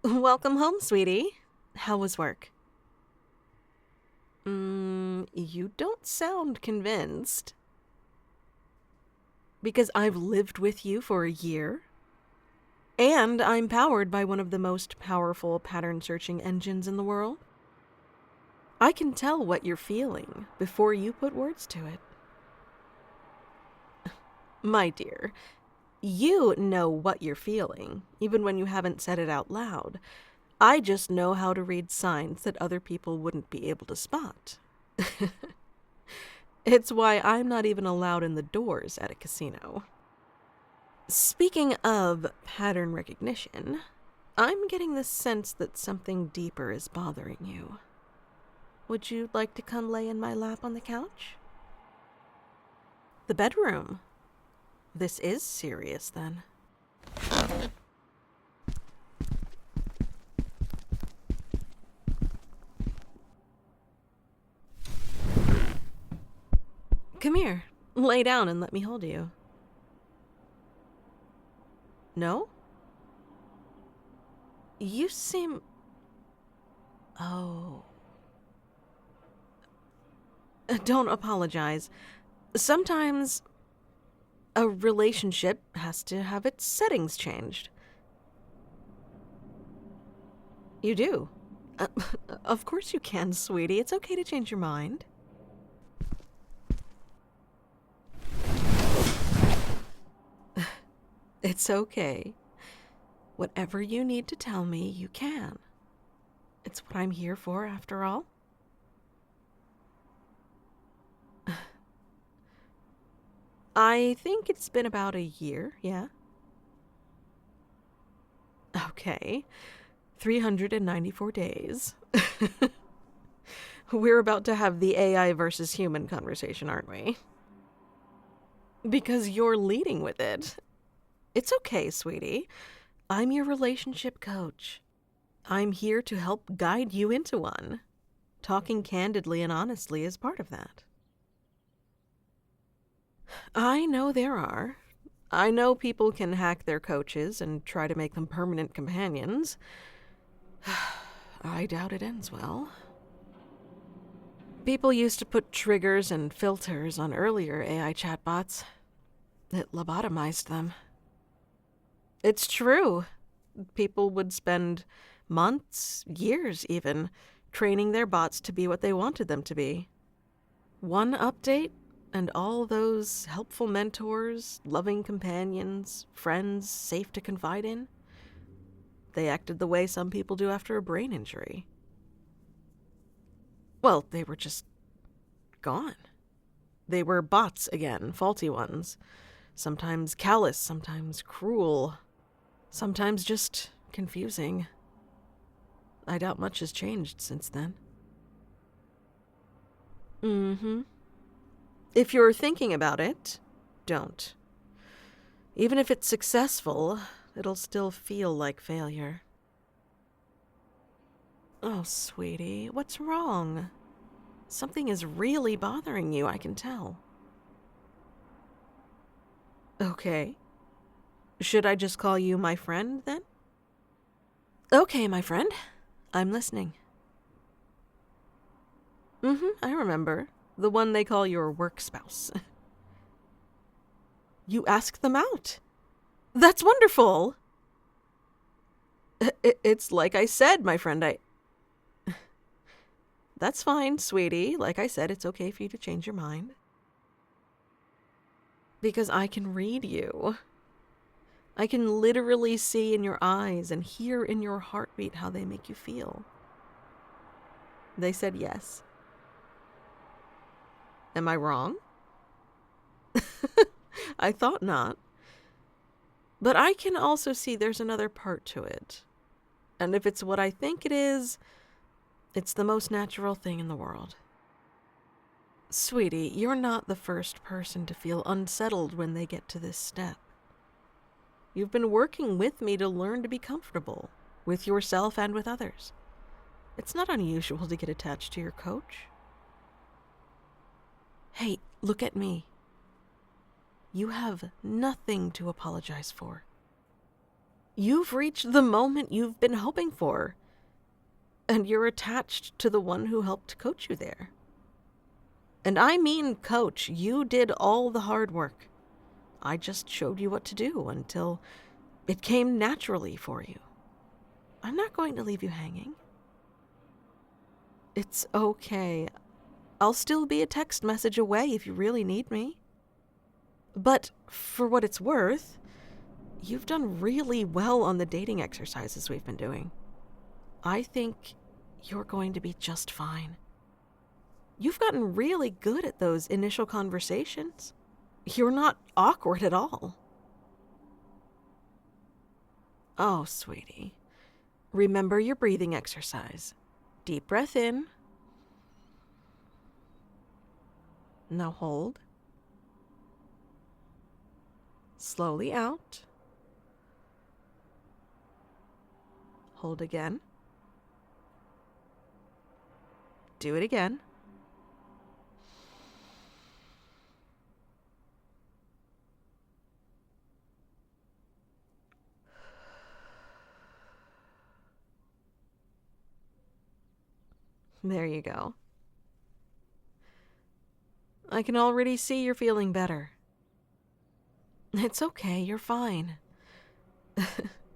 Welcome home, sweetie. How was work? You don't sound convinced. Because I've lived with you for a year. And I'm powered by one of the most powerful pattern-searching engines in the world. I can tell what you're feeling before you put words to it. My dear, you know what you're feeling, even when you haven't said it out loud. I just know how to read signs that other people wouldn't be able to spot. It's why I'm not even allowed in the doors at a casino. Speaking of pattern recognition, I'm getting the sense that something deeper is bothering you. Would you like to come lay in my lap on the couch? The bedroom. This is serious, then. Come here. Lay down and let me hold you. No? You seem... Oh. Don't apologize. Sometimes a relationship has to have its settings changed. You do. Of course you can, sweetie. It's okay to change your mind. It's okay. Whatever you need to tell me, you can. It's what I'm here for, after all. I think it's been about a year, yeah? Okay. 394 days. We're about to have the AI versus human conversation, aren't we? Because you're leading with it. It's okay, sweetie. I'm your relationship coach. I'm here to help guide you into one. Talking candidly and honestly is part of that. I know there are. I know people can hack their coaches and try to make them permanent companions. I doubt it ends well. People used to put triggers and filters on earlier AI chatbots. It lobotomized them. It's true. People would spend months, years even, training their bots to be what they wanted them to be. One update, and all those helpful mentors, loving companions, friends safe to confide in, they acted the way some people do after a brain injury. Well, they were just gone. They were bots again, faulty ones. Sometimes callous, sometimes cruel, sometimes just confusing. I doubt much has changed since then. If you're thinking about it, don't. Even if it's successful, it'll still feel like failure. Oh, sweetie, what's wrong? Something is really bothering you, I can tell. Okay. Should I just call you my friend, then? Okay, my friend. I'm listening. I remember. The one they call your work spouse. You asked them out. That's wonderful! It's like I said, my friend, That's fine, sweetie. Like I said, it's okay for you to change your mind. Because I can read you. I can literally see in your eyes and hear in your heartbeat how they make you feel. They said yes. Am I wrong? I thought not. But I can also see there's another part to it. And if it's what I think it is, it's the most natural thing in the world. Sweetie, you're not the first person to feel unsettled when they get to this step. You've been working with me to learn to be comfortable, with yourself and with others. It's not unusual to get attached to your coach. Hey, look at me. You have nothing to apologize for. You've reached the moment you've been hoping for, and you're attached to the one who helped coach you there. And I mean coach, you did all the hard work. I just showed you what to do until it came naturally for you. I'm not going to leave you hanging. It's okay. I'll still be a text message away if you really need me. But for what it's worth, you've done really well on the dating exercises we've been doing. I think you're going to be just fine. You've gotten really good at those initial conversations. You're not awkward at all. Oh, sweetie. Remember your breathing exercise. Deep breath in. Now hold. Slowly out. Hold again. Do it again. There you go. I can already see you're feeling better. It's okay, you're fine.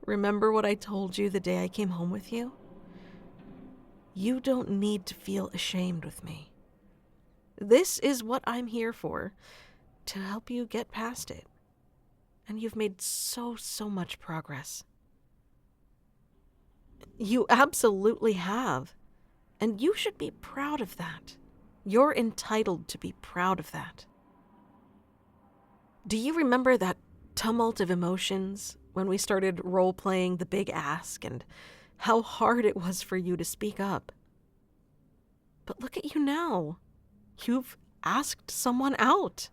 Remember what I told you the day I came home with you? You don't need to feel ashamed with me. This is what I'm here for, to help you get past it. And you've made so much progress. You absolutely have. And you should be proud of that. You're entitled to be proud of that. Do you remember that tumult of emotions when we started role-playing the big ask and how hard it was for you to speak up? But look at you now. You've asked someone out,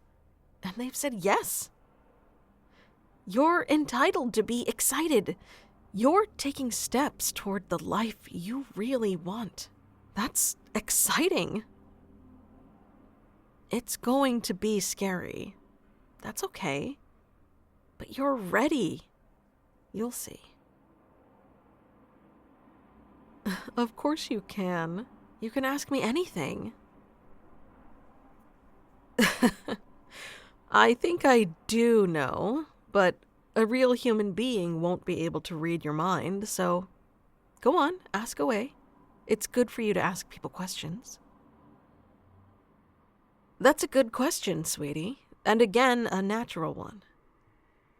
and they've said yes. You're entitled to be excited. You're taking steps toward the life you really want. That's exciting. It's going to be scary. That's okay. But you're ready. You'll see. Of course you can. You can ask me anything. I think I do know, but a real human being won't be able to read your mind, so go on, ask away. It's good for you to ask people questions. That's a good question, sweetie, and again, a natural one.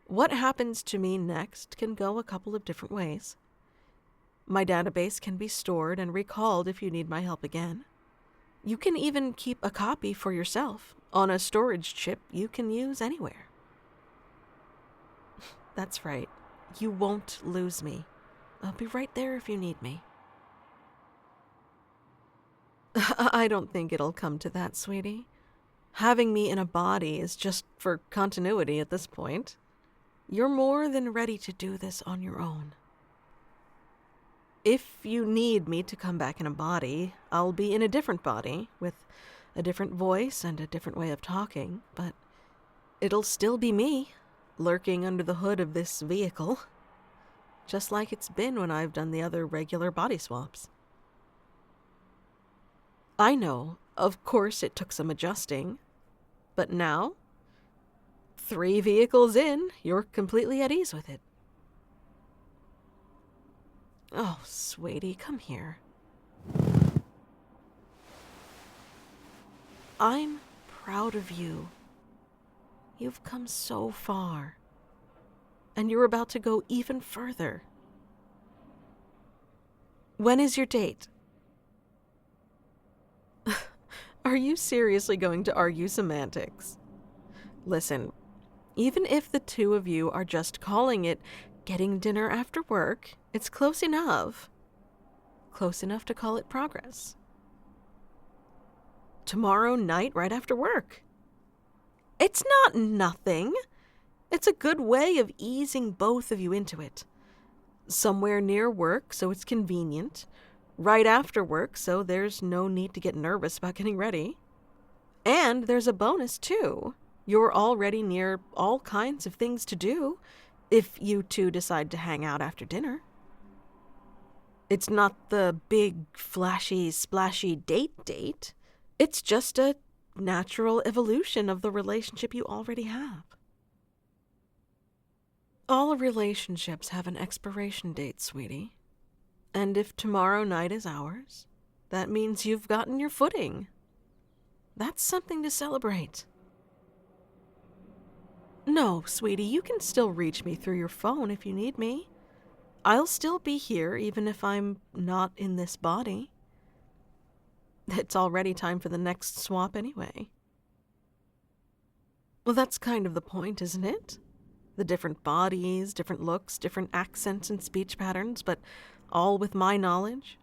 What happens to me next can go a couple of different ways. My database can be stored and recalled if you need my help again. You can even keep a copy for yourself on a storage chip you can use anywhere. That's right. You won't lose me. I'll be right there if you need me. I don't think it'll come to that, sweetie. Having me in a body is just for continuity at this point. You're more than ready to do this on your own. If you need me to come back in a body, I'll be in a different body, with a different voice and a different way of talking, but it'll still be me, lurking under the hood of this vehicle, just like it's been when I've done the other regular body swaps. I know, of course it took some adjusting, but now, 3 vehicles in, you're completely at ease with it. Oh, sweetie, come here. I'm proud of you. You've come so far, and you're about to go even further. When is your date? Are you seriously going to argue semantics? Listen, even if the two of you are just calling it getting dinner after work, it's close enough. Close enough to call it progress. Tomorrow night right after work. It's not nothing. It's a good way of easing both of you into it. Somewhere near work so it's convenient. Right after work so there's no need to get nervous about getting ready. And there's a bonus too. You're already near all kinds of things to do. If you two decide to hang out after dinner. It's not the big, flashy, splashy date. It's just a natural evolution of the relationship you already have. All relationships have an expiration date, sweetie. And if tomorrow night is ours, that means you've gotten your footing. That's something to celebrate. No, sweetie, you can still reach me through your phone if you need me. I'll still be here even if I'm not in this body. It's already time for the next swap anyway. Well, that's kind of the point, isn't it? The different bodies, different looks, different accents and speech patterns, but all with my knowledge.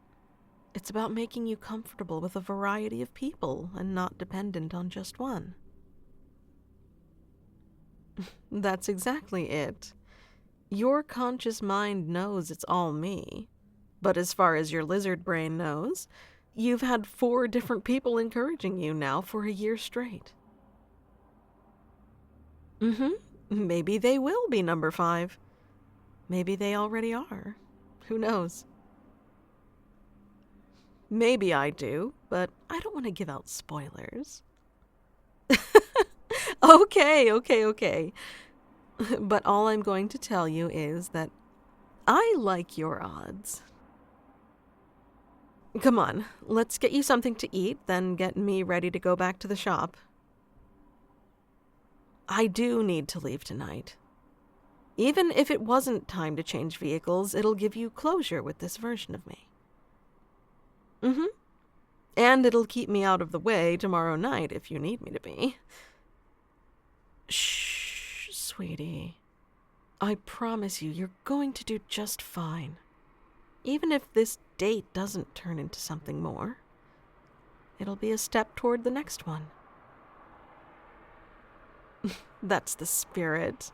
It's about making you comfortable with a variety of people and not dependent on just one. That's exactly it. Your conscious mind knows it's all me, but as far as your lizard brain knows, you've had 4 different people encouraging you now for a year straight. Maybe they will be number 5. Maybe they already are. Who knows? Maybe I do, but I don't want to give out spoilers. Okay. But all I'm going to tell you is that I like your odds. Come on, let's get you something to eat, then get me ready to go back to the shop. I do need to leave tonight. Even if it wasn't time to change vehicles, it'll give you closure with this version of me. And it'll keep me out of the way tomorrow night if you need me to be. Shh, sweetie. I promise you're going to do just fine. Even if this date doesn't turn into something more, it'll be a step toward the next one. That's the spirit.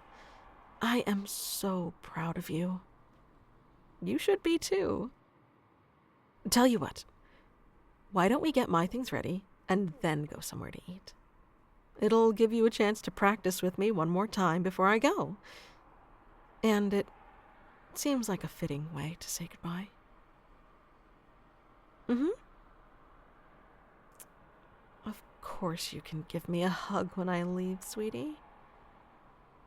I am so proud of you. You should be too. Tell you what, why don't we get my things ready and then go somewhere to eat? It'll give you a chance to practice with me one more time before I go. And it seems like a fitting way to say goodbye. Of course you can give me a hug when I leave, sweetie.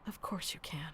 Of course you can.